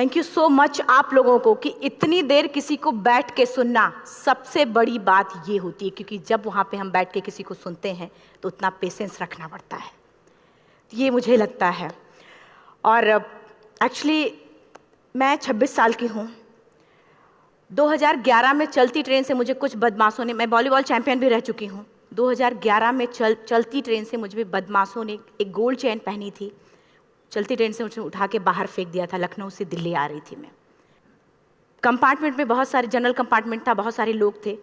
Thank you so much आप लोगों को कि इतनी देर किसी को बैठ के सुनना सबसे बड़ी बात ये होती है, क्योंकि जब वहाँ पे हम बैठ के किसी को सुनते हैं तो उतना पेशेंस रखना पड़ता है, ये मुझे लगता है। और एक्चुअली मैं 26 साल की हूँ। 2011 में चलती ट्रेन से मुझे कुछ बदमाशों ने, मैं वॉलीबॉल चैंपियन भी रह चुकी हूँ, 2011 में चलती ट्रेन से मुझे बदमाशों ने एक गोल्ड चेन पहनी थी, चलती ट्रेन से मुझे उठा के बाहर फेंक दिया था। लखनऊ से दिल्ली आ रही थी मैं। कंपार्टमेंट में बहुत सारे, जनरल कंपार्टमेंट था, बहुत सारे लोग थे,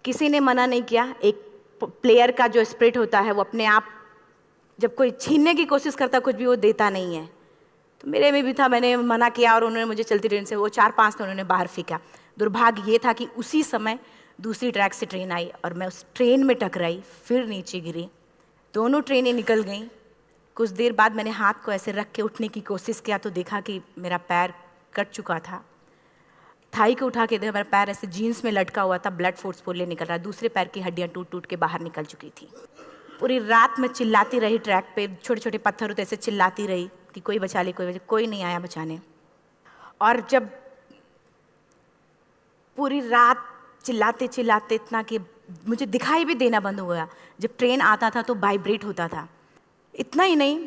किसी ने मना नहीं किया। एक प्लेयर का जो स्पिरिट होता है वो अपने आप, जब कोई छीनने की कोशिश करता कुछ भी, वो देता नहीं है। तो मेरे में भी था, मैंने मना किया और उन्होंने मुझे चलती ट्रेन से, वो 4-5 थे, उन्होंने बाहर फेंका। दुर्भाग्य ये था कि उसी समय दूसरी ट्रैक से ट्रेन आई और मैं उस ट्रेन में टकराई, फिर नीचे गिरी, दोनों ट्रेनें निकल गईं। कुछ देर बाद मैंने हाथ को ऐसे रख के उठने की कोशिश किया तो देखा कि मेरा पैर कट चुका था। थाई को उठा के देखा, मेरा पैर ऐसे जीन्स में लटका हुआ था, ब्लड फोर्सफुली निकल रहा, दूसरे पैर की हड्डियाँ टूट टूट के बाहर निकल चुकी थी। पूरी रात मैं चिल्लाती रही ट्रैक पे, छोटे छोटे पत्थर होते ऐसे चिल्लाती रही कि कोई बचा ले, कोई नहीं आया बचाने। और जब पूरी रात चिल्लाते चिल्लाते इतना कि मुझे दिखाई भी देना बंद हो गया, जब ट्रेन आता था तो वाइब्रेट होता था। इतना ही नहीं,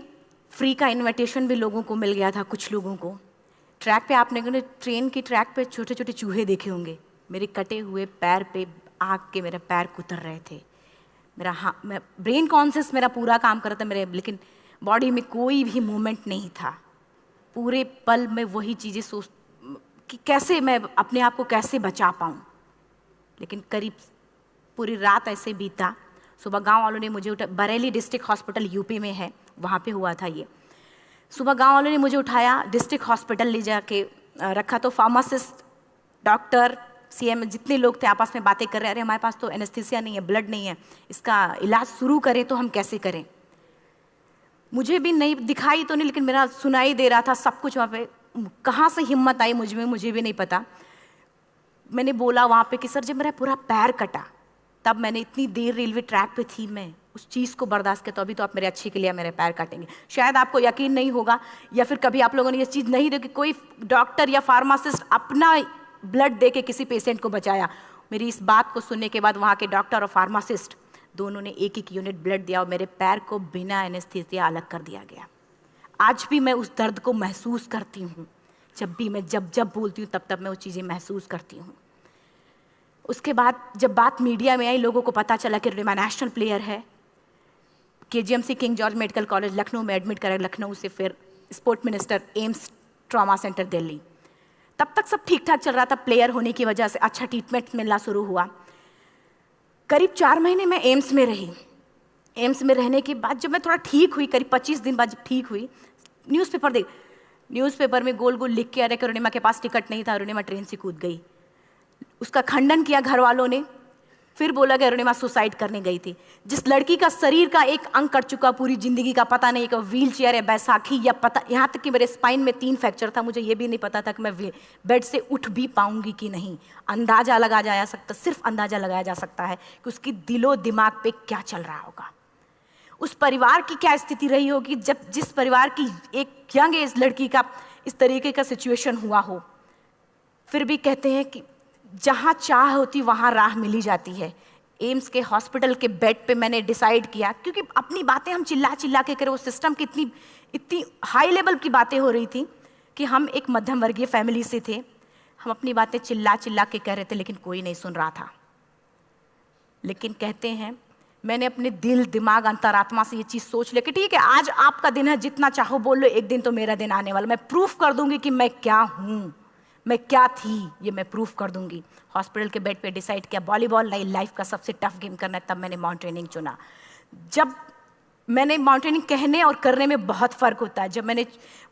फ्री का इनविटेशन भी लोगों को मिल गया था, कुछ लोगों को। ट्रैक पे आपने ट्रेन की ट्रैक पे छोटे छोटे चूहे देखे होंगे, मेरे कटे हुए पैर पे आग के मेरे पैर कुतर रहे थे। मैं ब्रेन कॉन्शियस मेरा पूरा काम कर रहा था मेरे, लेकिन बॉडी में कोई भी मूवमेंट नहीं था। पूरे पल में वही चीज़ें सोच कि कैसे मैं अपने आप को कैसे बचा पाऊँ। लेकिन करीब पूरी रात ऐसे बीता। सुबह गांव वालों ने मुझे बरेली डिस्ट्रिक्ट हॉस्पिटल यूपी में है, वहाँ पे हुआ था ये। सुबह गांव वालों ने मुझे उठाया, डिस्ट्रिक्ट हॉस्पिटल ले जाके रखा। तो फार्मासिस्ट, डॉक्टर, सीएम, जितने लोग थे आपस में बातें कर रहे, अरे हमारे पास तो एनेस्थीसिया नहीं है, ब्लड नहीं है, इसका इलाज शुरू करें तो हम कैसे करें। मुझे भी नहीं दिखाई तो नहीं, लेकिन मेरा सुनाई दे रहा था सब कुछ वहाँ पे। कहाँ से हिम्मत आई मुझ में, मुझे भी नहीं पता। मैंने बोला वहाँ पे कि सर जब मेरा पूरा पैर कटा, तब मैंने इतनी देर रेलवे ट्रैक पे थी, मैं उस चीज़ को बर्दाश्त किया, तो अभी तो आप मेरे अच्छे के लिए मेरे पैर काटेंगे। शायद आपको यकीन नहीं होगा, या फिर कभी आप लोगों ने ये चीज़ नहीं देखी, कोई डॉक्टर या फार्मासिस्ट अपना ब्लड दे के किसी पेशेंट को बचाया। मेरी इस बात को सुनने के बाद वहाँ के डॉक्टर और फार्मासिस्ट दोनों ने एक एक यूनिट ब्लड दिया और मेरे पैर को बिना एनेस्थीसिया अलग कर दिया गया। आज भी मैं उस दर्द को महसूस करती हूँ, जब भी मैं जब बोलती हूँ तब मैं वो चीज़ें महसूस करती हूँ। उसके बाद जब बात मीडिया में आई, लोगों को पता चला कि अरुणिमा नेशनल प्लेयर है, KGMC king George medical college Lucknow में एडमिट करा, लखनऊ से फिर sport minister, AIIMS trauma centre Delhi. तब तक सब ठीक ठाक चल रहा था, प्लेयर होने की वजह से अच्छा ट्रीटमेंट मिलना शुरू हुआ। करीब 4 महीने मैं एम्स में रही। एम्स में रहने के बाद जब मैं थोड़ा ठीक हुई, करीब 25 दिन बाद जब ठीक हुई, न्यूज़पेपर में गोल गोल लिख के आ रहे कि अरुणिमा के पास टिकट नहीं था, अरुणिमा ट्रेन से कूद गई। उसका खंडन किया घर वालों ने, फिर बोला कि अरुणिमा सुसाइड करने गई थी। जिस लड़की का शरीर का एक अंग कट चुका, पूरी जिंदगी का पता नहीं कि व्हील चेयर है, बैसाखी, या पता, यहाँ तक कि मेरे स्पाइन में 3 फ्रैक्चर था, मुझे ये भी नहीं पता था कि मैं बेड से उठ भी पाऊंगी कि नहीं। अंदाजा लगाया जा सकता, सिर्फ अंदाजा लगाया जा सकता है कि उसकी दिलो दिमाग पे क्या चल रहा होगा, उस परिवार की क्या स्थिति रही होगी, जब जिस परिवार की एक यंग एज लड़की का इस तरीके का सिचुएशन हुआ हो। फिर भी कहते हैं कि जहाँ चाह होती वहाँ राह मिली जाती है। एम्स के हॉस्पिटल के बेड पे मैंने डिसाइड किया, क्योंकि अपनी बातें हम चिल्ला चिल्ला के करें, वो सिस्टम की इतनी हाई लेवल की बातें हो रही थी कि हम एक मध्यम वर्गीय फैमिली से थे, हम अपनी बातें चिल्ला चिल्ला के कह रहे थे, लेकिन कोई नहीं सुन रहा था। लेकिन कहते हैं मैंने अपने दिल, दिमाग, अंतरात्मा से ये चीज़ सोच लिया कि ठीक है, आज आपका दिन है, जितना चाहो बोल लो, एक दिन तो मेरा दिन आने वाला, मैं प्रूफ कर दूंगी कि मैं क्या हूँ, मैं क्या थी, ये मैं प्रूफ कर दूंगी। हॉस्पिटल के बेड पे डिसाइड किया वॉलीबॉल लाइफ का सबसे टफ गेम करना है, तब मैंने माउंटेनिंग चुना। जब मैंने माउंटेनिंग कहने और करने में बहुत फ़र्क होता है। जब मैंने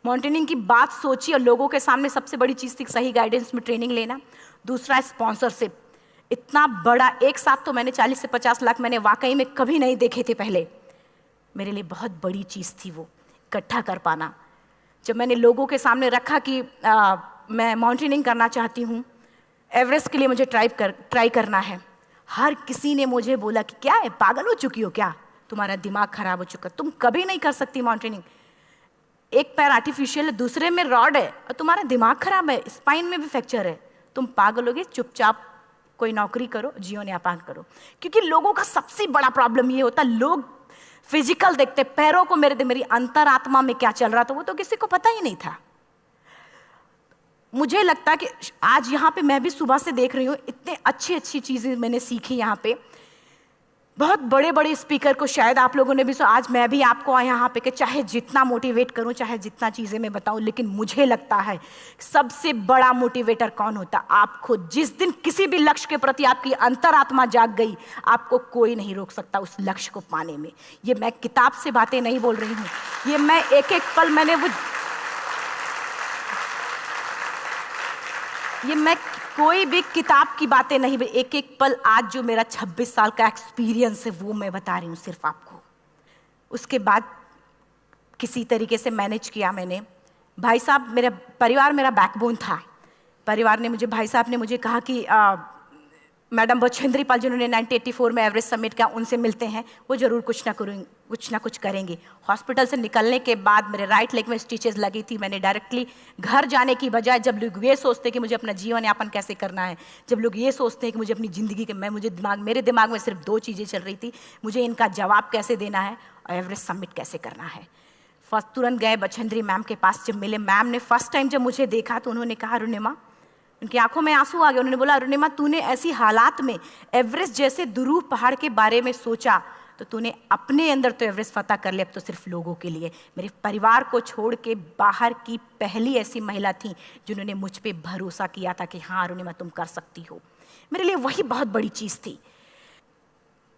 माउंटेनिंग की बात सोची और लोगों के सामने, सबसे बड़ी चीज़ थी सही गाइडेंस में ट्रेनिंग लेना, दूसरा स्पॉन्सरशिप। इतना बड़ा एक साथ तो मैंने 40 से 50 लाख मैंने वाकई में कभी नहीं देखे थे पहले। मेरे लिए बहुत बड़ी चीज़ थी वो इकट्ठा कर पाना। जब मैंने लोगों के सामने रखा कि मैं माउंटेनिंग करना चाहती हूँ, एवरेस्ट के लिए मुझे ट्राई करना है, हर किसी ने मुझे बोला कि क्या है, पागल हो चुकी हो क्या, तुम्हारा दिमाग खराब हो चुका, तुम कभी नहीं कर सकती माउंटेनिंग। एक पैर आर्टिफिशियल है, दूसरे में रॉड है, और तुम्हारा दिमाग खराब है, स्पाइन में भी फ्रैक्चर है, तुम पागल होगे, चुपचाप कोई नौकरी करो, जीवन यापन करो। क्योंकि लोगों का सबसे बड़ा प्रॉब्लम ये होता, लोग फिजिकल देखते, पैरों को मेरी अंतरात्मा में क्या चल रहा था वो तो किसी को पता ही नहीं था। मुझे लगता है कि आज यहाँ पे मैं भी सुबह से देख रही हूँ, इतने अच्छी अच्छी चीज़ें मैंने सीखी यहाँ पे। बहुत बड़े बड़े स्पीकर को शायद आप लोगों ने भी सुना, आज मैं भी आपको यहाँ पे कि चाहे जितना मोटिवेट करूँ, चाहे जितना चीज़ें मैं बताऊँ, लेकिन मुझे लगता है सबसे बड़ा मोटिवेटर कौन होता, आप खुद। जिस दिन किसी भी लक्ष्य के प्रति आपकी अंतरात्मा जाग गई, आपको कोई नहीं रोक सकता उस लक्ष्य को पाने में। ये मैं किताब से बातें नहीं बोल रही हूँ, ये मैं एक एक पल मैंने मैं कोई भी किताब की बातें नहीं, एक एक पल आज जो मेरा 26 साल का एक्सपीरियंस है वो मैं बता रही हूँ सिर्फ आपको। उसके बाद किसी तरीके से मैनेज किया मैंने। भाई साहब, मेरा परिवार मेरा बैकबोन था। परिवार ने मुझे, भाई साहब ने मुझे कहा कि मैडम बछेंद्री पाल जिन्होंने 1984 में एवरेस्ट समिट किया, उनसे मिलते हैं, वो जरूर कुछ ना कुछ करेंगे। हॉस्पिटल से निकलने के बाद मेरे राइट लेग में स्टिचेस लगी थी। मैंने डायरेक्टली घर जाने की बजाय, जब लोग ये सोचते हैं कि मुझे अपना जीवन यापन कैसे करना है, जब लोग ये सोचते हैं कि मुझे अपनी ज़िंदगी के, मेरे दिमाग में सिर्फ 2 चीज़ें चल रही थी, मुझे इनका जवाब कैसे देना है और एवरेस्ट समिट कैसे करना है। फर्स्ट तुरंत गए बछेंद्री मैम के पास। जब मिले, मैम ने फर्स्ट टाइम जब मुझे देखा तो उन्होंने कहा, अरुणिमा, उनकी आंखों में आंसू आ गए। उन्होंने बोला, अरुणिमा, तूने ऐसी हालात में एवरेस्ट जैसे दुरूह पहाड़ के बारे में सोचा तो तूने अपने अंदर तो एवरेस्ट फतह कर लिया, अब तो सिर्फ लोगों के लिए। मेरे परिवार को छोड़ के बाहर की पहली ऐसी महिला थी जिन्होंने मुझ पे भरोसा किया था कि हाँ अरुणिमा, तुम कर सकती हो। मेरे लिए वही बहुत बड़ी चीज़ थी।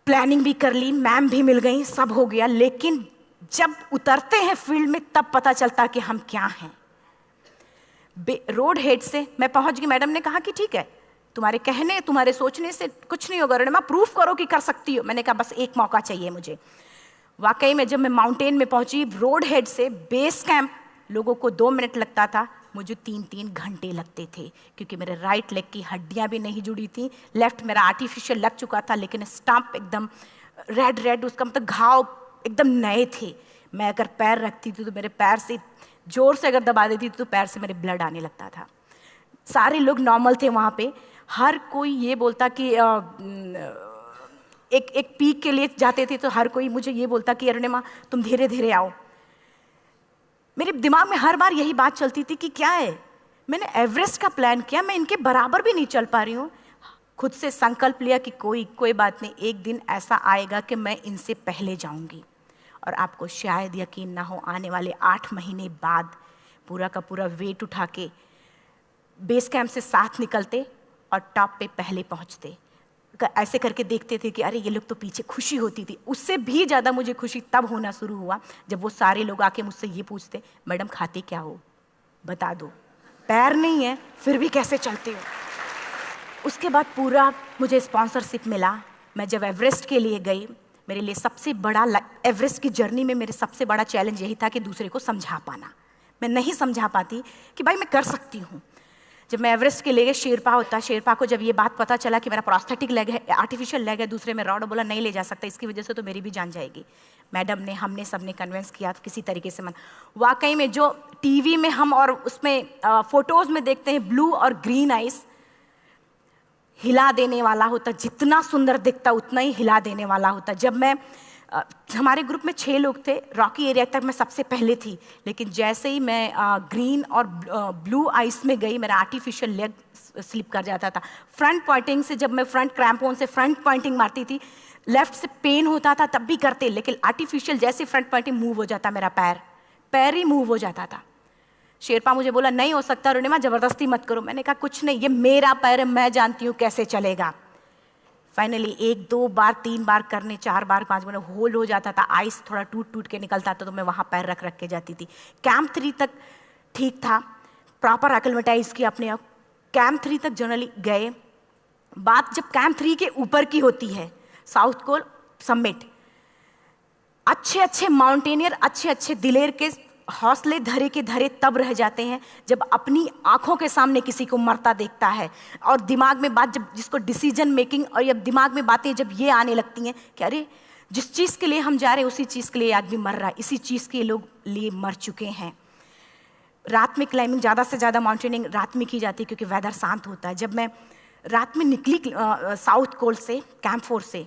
प्लानिंग भी कर ली, मैम भी मिल गई, सब हो गया। लेकिन जब उतरते हैं फील्ड में तब पता चलता कि हम क्या हैं। रोड हेड से मैं पहुंच गई। मैडम ने कहा कि ठीक है, तुम्हारे कहने, तुम्हारे सोचने से कुछ नहीं होगा अरुणिमा, प्रूफ करो कि कर सकती हो। मैंने कहा बस एक मौका चाहिए मुझे। वाकई में जब मैं माउंटेन में पहुंची, रोड हेड से बेस कैंप लोगों को 2 मिनट लगता था, मुझे 3-3 घंटे लगते थे, क्योंकि मेरे राइट लेग की हड्डियां भी नहीं जुड़ी थी। लेफ्ट मेरा आर्टिफिशियल लग चुका था, लेकिन स्टंप एकदम रेड, उसका मतलब घाव एकदम नए थे। मैं अगर पैर रखती थी तो मेरे पैर से जोर से अगर दबा देती थी तो पैर से मेरे ब्लड आने लगता था। सारे लोग नॉर्मल थे वहाँ पे। हर कोई ये बोलता कि एक पीक के लिए जाते थे तो हर कोई मुझे ये बोलता कि अरुणिमा, तुम धीरे धीरे आओ। मेरे दिमाग में हर बार यही बात चलती थी कि क्या है, मैंने एवरेस्ट का प्लान किया, मैं इनके बराबर भी नहीं चल पा रही हूँ। खुद से संकल्प लिया कि कोई बात नहीं, एक दिन ऐसा आएगा कि मैं इनसे पहले जाऊँगी। और आपको शायद यकीन ना हो, आने वाले 8 महीने बाद पूरा का पूरा वेट उठा के बेस कैंप से साथ निकलते और टॉप पे पहले पहुंचते। ऐसे करके देखते थे कि अरे ये लोग तो पीछे। खुशी होती थी। उससे भी ज़्यादा मुझे खुशी तब होना शुरू हुआ जब वो सारे लोग आके मुझसे ये पूछते, मैडम खाते क्या हो, बता दो, पैर नहीं है फिर भी कैसे चलते हो। उसके बाद पूरा मुझे स्पॉन्सरशिप मिला। मैं जब एवरेस्ट के लिए गई, मेरे लिए सबसे बड़ा, एवरेस्ट की जर्नी में मेरे सबसे बड़ा चैलेंज यही था कि दूसरे को समझा पाना। मैं नहीं समझा पाती कि भाई मैं कर सकती हूँ। जब मैं एवरेस्ट के लिए गई, शेरपा होता, शेरपा को जब ये बात पता चला कि मेरा प्रोस्थेटिक लेग है, आर्टिफिशियल लेग है, दूसरे में रॉड, बोला नहीं ले जा सकता, इसकी वजह से तो मेरी भी जान जाएगी। मैडम ने, हमने सबने कन्विंस किया किसी तरीके से। मन वाकई में जो टीवी में हम और उसमें फोटोज़ में देखते हैं, ब्लू और ग्रीन आइस, हिला देने वाला होता। जितना सुंदर दिखता उतना ही हिला देने वाला होता। जब मैं हमारे ग्रुप में 6 लोग थे, रॉकी एरिया तक मैं सबसे पहले थी, लेकिन जैसे ही मैं ग्रीन और ब्लू आइस में गई, मेरा आर्टिफिशियल लेग स्लिप कर जाता था। फ्रंट पॉइंटिंग से, जब मैं फ्रंट क्रैम्पोन से फ्रंट पॉइंटिंग मारती थी, लेफ्ट से पेन होता था तब भी करते, लेकिन आर्टिफिशियल जैसे फ्रंट पॉइंटिंग मूव हो जाता, मेरा पैर ही मूव हो जाता था। शेरपा मुझे बोला नहीं हो सकता अरुणिमा, जबरदस्ती मत करो। मैंने कहा कुछ नहीं, ये मेरा पैर है, मैं जानती हूँ कैसे चलेगा। फाइनली 1, 2 बार, 3 बार करने, 4 बार, 5 बार होल्ड हो जाता था। आइस थोड़ा टूट के निकलता था तो मैं वहाँ पैर रख के जाती थी। कैंप 3 तक ठीक था, प्रॉपर एक्लेमेटाइज किया अपने आप। कैंप 3 तक जनरली गए। बात जब कैंप 3 के ऊपर की होती है, साउथ कोल समिट, अच्छे माउंटेनियर, अच्छे दिलेर के हौसले धरे के धरे तब रह जाते हैं जब अपनी आंखों के सामने किसी को मरता देखता है, और दिमाग में बात, जब जिसको डिसीजन मेकिंग, और जब दिमाग में बातें जब ये आने लगती हैं कि अरे जिस चीज़ के लिए हम जा रहे हैं उसी चीज़ के लिए आदमी मर रहा है, इसी चीज़ के लोग लिए मर चुके हैं। रात में क्लाइंबिंग, ज़्यादा से ज़्यादा माउंटेनिंग रात में की जाती है क्योंकि वेदर शांत होता है। जब मैं रात में निकली साउथ कोल से, कैंप 4 से,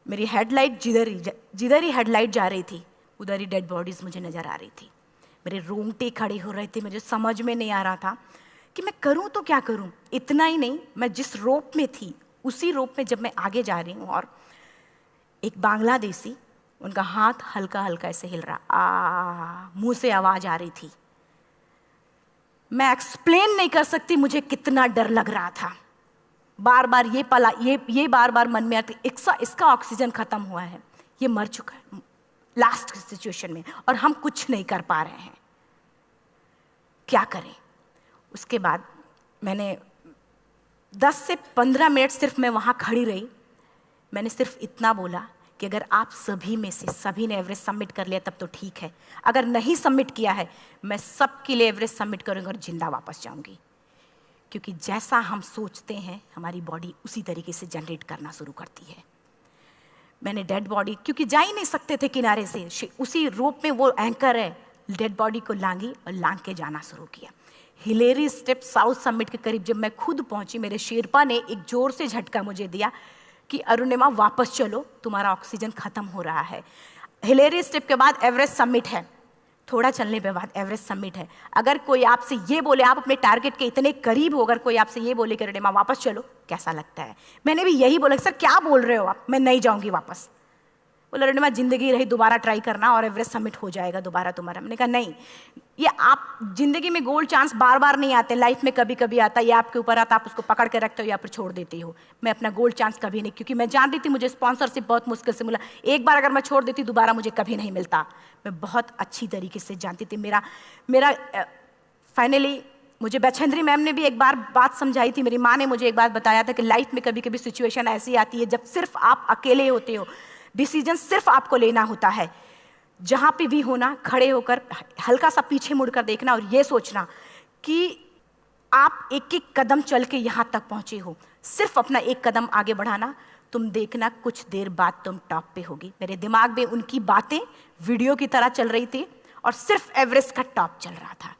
मेरी हेडलाइट जिधर ही हेडलाइट जा रही थी उधर ही डेड बॉडीज़ मुझे नज़र आ रही थी। मेरे रोंगटे खड़े हो रहे थे, मुझे समझ में नहीं आ रहा था कि मैं करूं तो क्या करूं। इतना ही नहीं, मैं जिस रोप में थी उसी रोप में जब मैं आगे जा रही हूँ और एक बांग्लादेशी, उनका हाथ हल्का हल्का ऐसे हिल रहा, मुंह से आवाज आ रही थी। मैं एक्सप्लेन नहीं कर सकती मुझे कितना डर लग रहा था। बार बार ये बार बार मन में आती, इसका ऑक्सीजन खत्म हुआ है, ये मर चुका है लास्ट सिचुएशन में, और हम कुछ नहीं कर पा रहे हैं, क्या करें। उसके बाद मैंने 10 से 15 मिनट सिर्फ मैं वहाँ खड़ी रही। मैंने सिर्फ इतना बोला कि अगर आप सभी में से सभी ने एवरेस्ट सबमिट कर लिया तब तो ठीक है, अगर नहीं सबमिट किया है मैं सबके लिए एवरेस्ट सबमिट करूँगी और जिंदा वापस जाऊँगी। क्योंकि जैसा हम सोचते हैं हमारी बॉडी उसी तरीके से जनरेट करना शुरू करती है। मैंने डेड बॉडी, क्योंकि जा ही नहीं सकते थे किनारे से, उसी रोप में वो एंकर है, डेड बॉडी को लांगी और लांग के जाना शुरू किया। हिलेरी स्टेप साउथ समिट के करीब जब मैं खुद पहुंची, मेरे शेरपा ने एक जोर से झटका मुझे दिया कि अरुणिमा वापस चलो, तुम्हारा ऑक्सीजन खत्म हो रहा है। हिलेरी स्टेप के बाद एवरेस्ट समिट है, थोड़ा चलने के बाद एवरेस्ट समिट है। अगर कोई आपसे ये बोले, आप अपने टारगेट के इतने करीब हो, अगर कोई आपसे ये बोले कि अरुणिमा वापस चलो, कैसा लगता है? मैंने भी यही बोला, सर क्या बोल रहे हो आप, मैं नहीं जाऊंगी वापस। बोला अरुणिमा जिंदगी रही, दोबारा ट्राई करना और एवरेस्ट समिट हो जाएगा दोबारा तुम्हारा। मैंने कहा नहीं, ये आप जिंदगी में गोल्ड चांस बार बार नहीं आते, लाइफ में कभी कभी आता है, ये आपके ऊपर आता, आप उसको पकड़ के रखते हो या फिर छोड़ देते हो। मैं अपना गोल्ड चांस कभी नहीं, क्योंकि मैं जान रही थी मुझे स्पॉन्सरशिप बहुत मुश्किल से मिला, एक बार अगर मैं छोड़ देती दोबारा मुझे कभी नहीं मिलता। मैं बहुत अच्छी तरीके से जानती थी। मेरा फाइनली मुझे बछेंद्री मैम ने भी एक बार बात समझाई थी, मेरी माँ ने मुझे एक बात बताया था कि लाइफ में कभी कभी सिचुएशन ऐसी आती है जब सिर्फ आप अकेले होते हो, डिसीजन सिर्फ आपको लेना होता है। जहाँ पे भी होना, खड़े होकर हल्का सा पीछे मुड़कर देखना और ये सोचना कि आप एक एक कदम चल के यहाँ तक पहुँचे हो, सिर्फ अपना एक कदम आगे बढ़ाना, तुम देखना कुछ देर बाद तुम टॉप पे होगी। मेरे दिमाग में उनकी बातें वीडियो की तरह चल रही थी और सिर्फ एवरेस्ट का टॉप चल रहा था।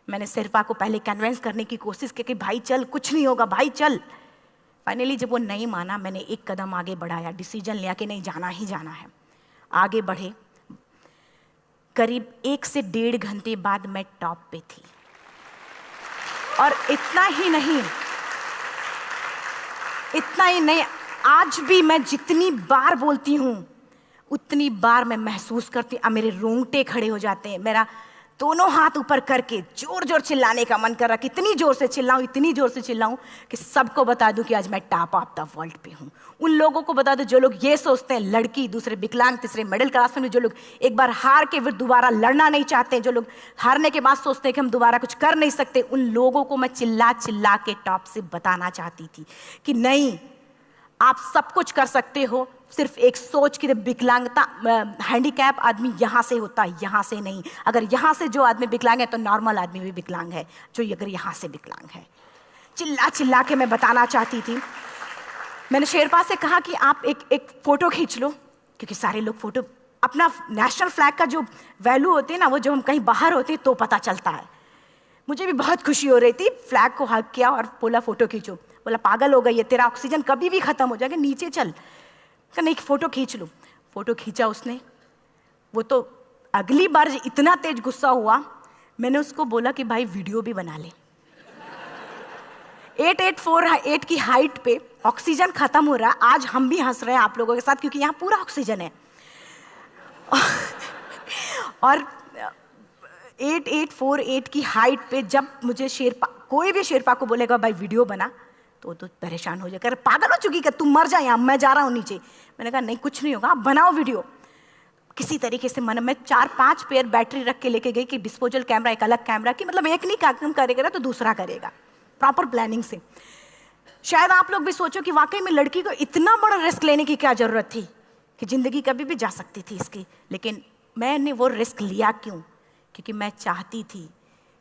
मैंने शेरपा को पहले कन्विंस करने की कोशिश की कि भाई चल, कुछ नहीं होगा भाई चल। फाइनली जब वो नहीं माना, मैंने एक कदम आगे बढ़ाया, डिसीजन लिया कि नहीं जाना ही जाना है। आगे बढ़े, करीब 1 से 1.5 घंटे बाद मैं टॉप पे थी। और इतना ही नहीं, आज भी मैं जितनी बार बोलती हूँ उतनी बार मैं महसूस करती, अब मेरे रोंगटे खड़े हो जाते हैं, मेरा दोनों हाथ ऊपर करके जोर जोर चिल्लाने का मन कर रहा कि इतनी जोर से चिल्लाऊं कि सबको बता दूं कि आज मैं टॉप ऑफ द वर्ल्ड पे हूं। उन लोगों को बता दूं जो लोग ये सोचते हैं, लड़की, दूसरे विकलांग, तीसरे मिडिल क्लास में, जो लोग एक बार हार के फिर दोबारा लड़ना नहीं चाहते, जो लोग हारने के बाद सोचते हैं कि हम दोबारा कुछ कर नहीं सकते, उन लोगों को मैं चिल्ला चिल्ला के टॉप से बताना चाहती थी कि नहीं, आप सब कुछ कर सकते हो, सिर्फ एक सोच की विकलांगता, हैंडीकैप आदमी यहाँ से होता है, यहाँ से नहीं। अगर यहाँ से जो आदमी विकलांग है तो नॉर्मल आदमी भी विकलांग है, जो अगर यहाँ से विकलांग है। चिल्ला चिल्ला के मैं बताना चाहती थी। मैंने शेरपा से कहा कि आप एक फोटो खींच लो, क्योंकि सारे लोग फोटो, अपना नेशनल फ्लैग का जो वैल्यू होती है ना, वो जो हम कहीं बाहर होते हैं तो पता चलता है। मुझे भी बहुत खुशी हो रही थी, फ्लैग को हग किया और बोला फोटो खींचो। बोला पागल हो गई है, तेरा ऑक्सीजन कभी भी खत्म हो जाएगा, नीचे चल। नहीं, फोटो खींच लो। फोटो खींचा उसने। वो तो अगली बार इतना तेज गुस्सा हुआ, मैंने उसको बोला कि भाई वीडियो भी बना ले। 8848 की हाइट पे ऑक्सीजन खत्म हो रहा है, आज हम भी हंस रहे हैं आप लोगों के साथ क्योंकि यहाँ पूरा ऑक्सीजन है। और 8848 की हाइट पे जब मुझे शेरपा, कोई भी शेरपा को बोलेगा भाई वीडियो बना, तो परेशान हो जाएगा, पागल हो चुकी, कि तुम मर जाए, यहाँ मैं जा रहा हूँ नीचे। मैंने कहा नहीं, कुछ नहीं होगा, आप बनाओ वीडियो। किसी तरीके से मन में 4-5 पेयर बैटरी रख के लेके गई कि डिस्पोजल कैमरा, एक अलग कैमरा, कि मतलब एक नहीं काम करेगा तो दूसरा करेगा, प्रॉपर प्लानिंग से। शायद आप लोग भी सोचो कि वाकई में लड़की को इतना बड़ा रिस्क लेने की क्या जरूरत थी, कि जिंदगी कभी भी जा सकती थी इसकी। लेकिन मैंने वो रिस्क लिया क्यों? क्योंकि मैं चाहती थी,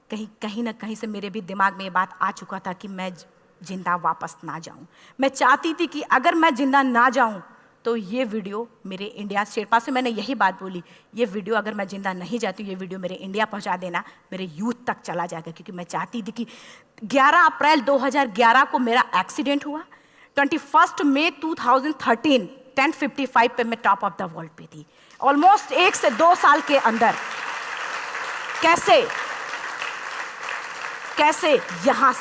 कहीं ना कहीं से मेरे भी दिमाग में ये बात आ चुका था कि मैं जिंदा वापस ना जाऊं। मैं चाहती थी कि अगर मैं जिंदा ना जाऊं तो ये वीडियो मेरे इंडिया शेरपा से मैंने यही बात बोली, ये वीडियो अगर मैं जिंदा नहीं जाती हूँ, ये वीडियो मेरे इंडिया पहुँचा देना, मेरे यूथ तक चला जाएगा। क्योंकि मैं चाहती थी कि 11 अप्रैल 2011 को मेरा एक्सीडेंट हुआ, 21 मई 2013 10:55 पे मैं टॉप ऑफ द वर्ल्ड पे थी। ऑलमोस्ट 1 से 2 साल के अंदर कैसे यहाँ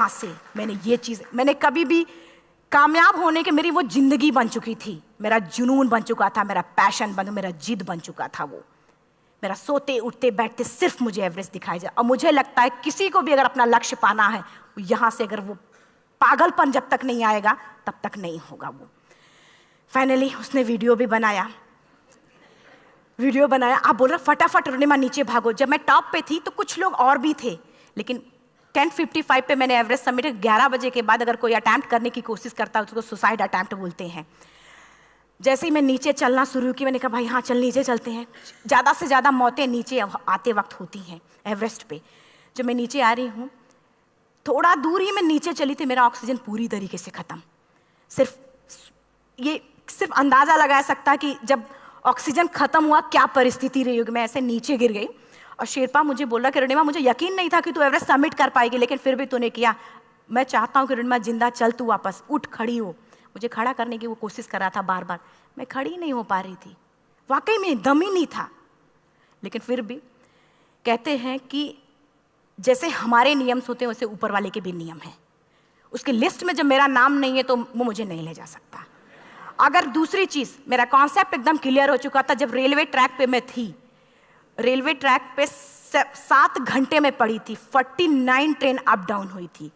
से मैंने ये चीज़, मैंने कभी भी कामयाब होने के, मेरी वो जिंदगी बन चुकी थी, मेरा जुनून बन चुका था, मेरा पैशन मेरा जिद बन चुका था। वो मेरा सोते उठते बैठते सिर्फ मुझे एवरेस्ट दिखाई जाए। और मुझे लगता है किसी को भी अगर अपना लक्ष्य पाना है, यहाँ से अगर वो पागलपन जब तक नहीं आएगा तब तक नहीं होगा। वो फाइनली उसने वीडियो बनाया। आप बोल रहे फटाफट अरुणिमा नीचे भागो। जब मैं टॉप पे थी तो कुछ लोग और भी थे, लेकिन 10:55 पे मैंने एवरेस्ट समिट, 11 बजे के बाद अगर कोई अटैम्प्ट करने की कोशिश करता है उसको सुसाइड अटैम्प्ट बोलते हैं। जैसे ही मैं नीचे चलना शुरू की, मैंने कहा भाई हाँ चल नीचे चलते हैं। ज़्यादा से ज़्यादा मौतें नीचे आते वक्त होती हैं एवरेस्ट पे। जब मैं नीचे आ रही हूँ, थोड़ा दूर ही मैं नीचे चली थी, मेरा ऑक्सीजन पूरी तरीके से ख़त्म। सिर्फ अंदाज़ा लगाया सकता कि जब ऑक्सीजन ख़त्म हुआ क्या परिस्थिति रही होगी। मैं ऐसे नीचे गिर गई और शेरपा मुझे बोल रहा कि अरुणिमा मुझे यकीन नहीं था कि तू एवरेस्ट सबमिट कर पाएगी, लेकिन फिर भी तूने किया। मैं चाहता हूँ कि अरुणिमा जिंदा चल, तू वापस उठ, खड़ी हो। मुझे खड़ा करने की वो कोशिश कर रहा था बार बार, मैं खड़ी नहीं हो पा रही थी, वाकई में दम ही नहीं था। लेकिन फिर भी कहते हैं कि जैसे हमारे नियम होते हैं वैसे ऊपर वाले के भी नियम हैं। उसकी लिस्ट में जब मेरा नाम नहीं है तो वो मुझे नहीं ले जा सकता। अगर दूसरी चीज़, मेरा कॉन्सेप्ट एकदम क्लियर हो चुका था। जब रेलवे ट्रैक पे मैं थी, रेलवे ट्रैक पे 7 घंटे में पड़ी थी, 49 ट्रेन अप डाउन हुई थी,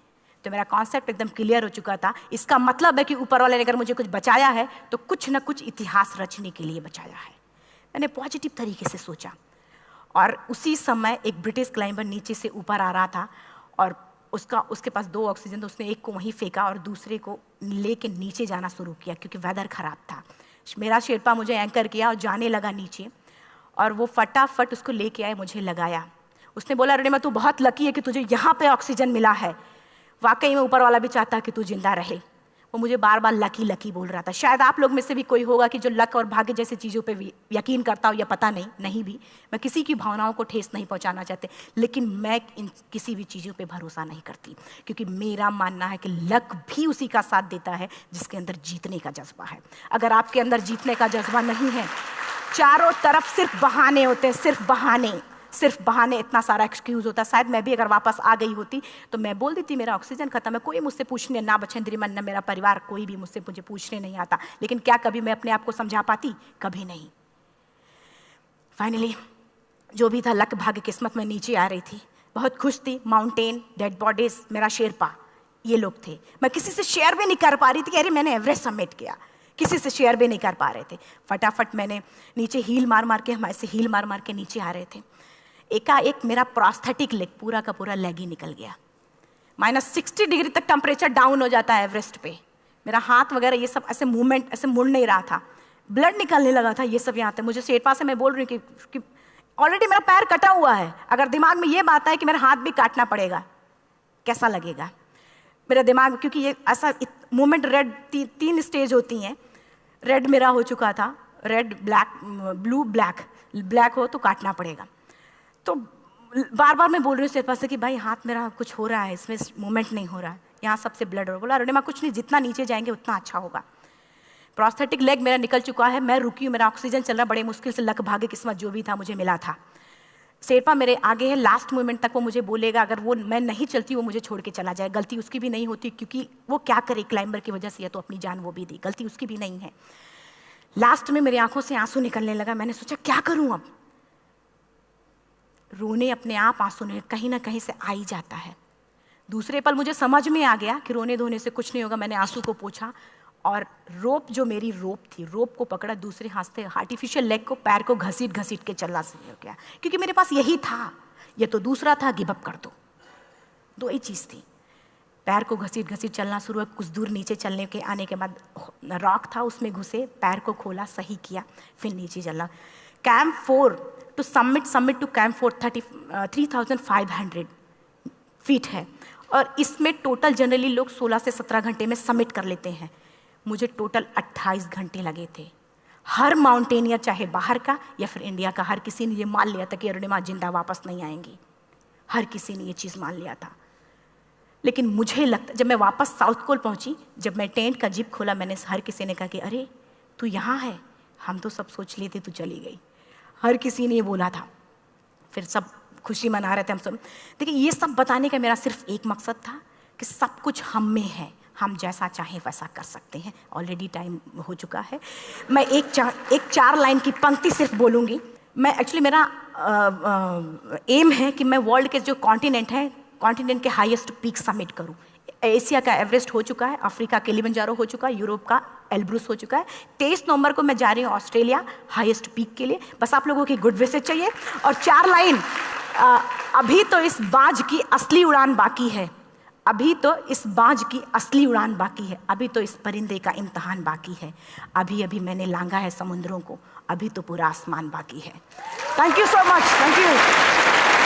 तो मेरा कॉन्सेप्ट एकदम क्लियर हो चुका था। इसका मतलब है कि ऊपर वाले ने अगर मुझे कुछ बचाया है तो कुछ ना कुछ इतिहास रचने के लिए बचाया है। मैंने पॉजिटिव तरीके से सोचा। और उसी समय एक ब्रिटिश क्लाइंबर नीचे से ऊपर आ रहा था और उसके पास 2 ऑक्सीजन, तो उसने एक को वहीं फेंका और दूसरे को लेके नीचे जाना शुरू किया क्योंकि वेदर ख़राब था। मेरा शेरपा मुझे एंकर किया और जाने लगा नीचे, और वो फटाफट उसको लेके आए, मुझे लगाया। उसने बोला अरुणिमा तू बहुत लकी है कि तुझे यहाँ पे ऑक्सीजन मिला है। वाकई में ऊपर वाला भी चाहता है कि तू जिंदा रहे। वो मुझे बार बार लकी लकी बोल रहा था। शायद आप लोग में से भी कोई होगा कि जो लक और भाग्य जैसी चीज़ों पे यकीन करता हो, या पता नहीं भी। मैं किसी की भावनाओं को ठेस नहीं पहुंचाना चाहती, लेकिन मैं इन किसी भी चीज़ों पे भरोसा नहीं करती, क्योंकि मेरा मानना है कि लक भी उसी का साथ देता है जिसके अंदर जीतने का जज्बा है। अगर आपके अंदर जीतने का जज्बा नहीं है, चारों तरफ सिर्फ बहाने होते हैं, सिर्फ बहाने, इतना सारा एक्सक्यूज़ होता है। शायद मैं भी अगर वापस आ गई होती तो मैं बोल देती मेरा ऑक्सीजन खत्म है, कोई मुझसे पूछने ना बचेंद्री मन, ना मेरा परिवार, कोई भी मुझे पूछने नहीं आता। लेकिन क्या कभी मैं अपने आप को समझा पाती? कभी नहीं। फाइनली जो भी था, लक भाग्य किस्मत में नीचे आ रही थी, बहुत खुश थी। माउंटेन, डेड बॉडीज, मेरा शेरपा, ये लोग थे। मैं किसी से शेयर भी नहीं कर पा रही थी कि अरे मैंने एवरेस्ट सबमिट किया, किसी से शेयर भी नहीं कर पा रहे थे। फटाफट मैंने नीचे हील मार के, हम ऐसे हील मार के नीचे आ रहे थे। एकाएक मेरा प्रोस्थेटिक लेग, पूरा का पूरा लेग ही निकल गया। -60 डिग्री तक टेम्परेचर डाउन हो जाता है एवरेस्ट पे। मेरा हाथ वगैरह ये सब ऐसे मूवमेंट, ऐसे मुड़ नहीं रहा था, ब्लड निकलने लगा था, ये सब यहाँ था। मुझे शेरपा से मैं बोल रही हूँ कि ऑलरेडी मेरा पैर कटा हुआ है, अगर दिमाग में ये बात है कि मेरा हाथ भी काटना पड़ेगा, कैसा लगेगा मेरा दिमाग। क्योंकि ये ऐसा मूवमेंट, रेड 3 स्टेज होती हैं। रेड मेरा हो चुका था, रेड, ब्लैक, ब्लू, ब्लैक हो तो काटना पड़ेगा। तो बार बार मैं बोल रही हूँ शेरपा से कि भाई हाथ मेरा कुछ हो रहा है, इसमें मूवमेंट नहीं हो रहा है, यहाँ सबसे ब्लड हो रहा है। बोला अरुणिमा कुछ नहीं, जितना नीचे जाएंगे उतना अच्छा होगा। प्रोस्थेटिक लेग मेरा निकल चुका है, मैं रुकी हूँ, मेरा ऑक्सीजन चल रहा, बड़े मुश्किल से लक भाग्य किस्मत जो भी था मुझे मिला था। शेरपा मेरे आगे है, लास्ट मोमेंट तक वो मुझे बोलेगा, अगर वो मैं नहीं चलती वो मुझे छोड़ के चला जाए। गलती उसकी भी नहीं होती, क्योंकि वो क्या करे, क्लाइंबर की वजह से या तो अपनी जान वो भी दी, गलती उसकी भी नहीं है। लास्ट में मेरी आंखों से आंसू निकलने लगा। मैंने सोचा क्या करूं अब, रोने अपने आप आंसू ने कहीं ना कहीं से आ ही जाता है। दूसरे पल मुझे समझ में आ गया कि रोने धोने से कुछ नहीं होगा। मैंने आंसू को पोंछा और रोप, जो मेरी रोप थी, रोप को पकड़ा, दूसरे हाथ से आर्टिफिशियल लेग को, पैर को घसीट के चलना शुरू हो गया, क्योंकि मेरे पास यही था। ये तो दूसरा था, गिव अप कर दो ही चीज़ थी। पैर को घसीट चलना शुरू हुआ। कुछ दूर नीचे चलने के आने के बाद रॉक था, उसमें घुसे, पैर को खोला, सही किया, फिर नीचे चलना। Camp 4 to summit to camp 4 3500 feet है, और इसमें टोटल जनरली लोग 16 से 17 घंटे में सबमिट कर लेते हैं। मुझे टोटल 28 घंटे लगे थे। हर माउंटेनियर, चाहे बाहर का या फिर इंडिया का, हर किसी ने ये मान लिया था कि अरुणिमा जिंदा वापस नहीं आएंगी। हर किसी ने ये चीज़ मान लिया था। लेकिन मुझे लगता, जब मैं वापस साउथ कोल पहुंची, जब मैं टेंट का जिप खोला, मैंने हर किसी ने कहा कि अरे तू यहाँ है, हम तो सब सोच लिए थे तू चली गई। हर किसी ने ये बोला था। फिर सब खुशी मना रहे थे हम सब। देखिए, ये सब बताने का मेरा सिर्फ एक मकसद था कि सब कुछ हम में है, हम जैसा चाहें वैसा कर सकते हैं। ऑलरेडी टाइम हो चुका है। मैं एक चार लाइन की पंक्ति सिर्फ बोलूँगी। मैं एक्चुअली, मेरा एम है कि मैं वर्ल्ड के जो कॉन्टिनेंट हैं, कॉन्टिनेंट के हाईएस्ट पीक समिट करूं। एशिया का एवरेस्ट हो चुका है, अफ्रीका किलिमंजारो हो चुका है, यूरोप का एल्ब्रुस हो चुका है। 23 नवंबर को मैं जा रही हूँ ऑस्ट्रेलिया हाईएस्ट पीक के लिए। बस आप लोगों की गुड विशेस चाहिए। और 4 लाइन, अभी तो इस बाज की असली उड़ान बाकी है, अभी तो इस बाज की असली उड़ान बाकी है, अभी तो इस परिंदे का इम्तहान बाकी है, अभी अभी मैंने लांघा है समुद्रों को, अभी तो पूरा आसमान बाकी है। Thank you so much. Thank you.